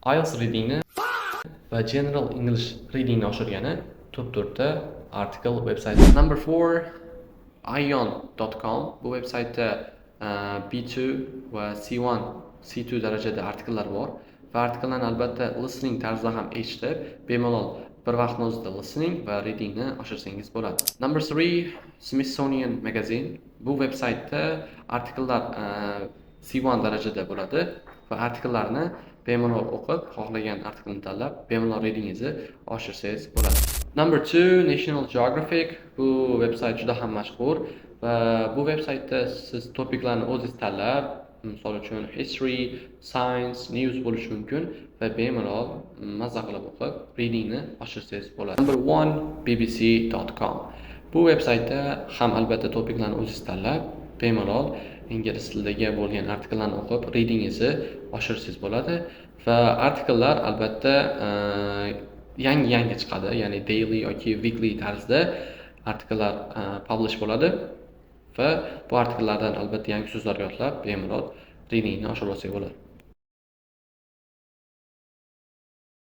IELTS readingni va General English readingni oshirgani top 4ta artikel vebsayti. Number 4 ion.com. Bu vebsaytda B2 va C1, C2 darajada artikellar bor va artikellarni albatta listening tarzida ham eshitib, bemalol bir vaqtning o'zida listening va readingni oshirsangiz bo'ladi. Number 3 Smithsonian Magazine. Bu vebsaytda artikellar C1 darajada bo'ladi va artikellarni bemalol o'qib, xohlagan artikelni tanlab, bemalol readingizni oshirsangiz bo'ladi. Number 2 National Geographic. Bu vebsayt juda ham mashhur va bu vebsaytda siz topiklarni o'zingiz tanlab, misol uchun history, science, news bo'lishi mumkin va bemalol mazza qilib o'qib, readingni oshirsangiz bo'ladi. Number 1 bbc.com. Bu vebsaytda ham albatta topiklarni o'zingiz tanlab, bemalol ingliz tilidagi bo'lgan artikellarni o'qib, readingizni oshirsangiz bo'ladi va artikellar albatta yangi chiqadi, ya'ni daily yoki weekly tarzda artikellar publish bo'ladi va bu artikellardan albatta yangi so'zlar yodlab, bemalol readingni oshirib olsangiz bo'ladi.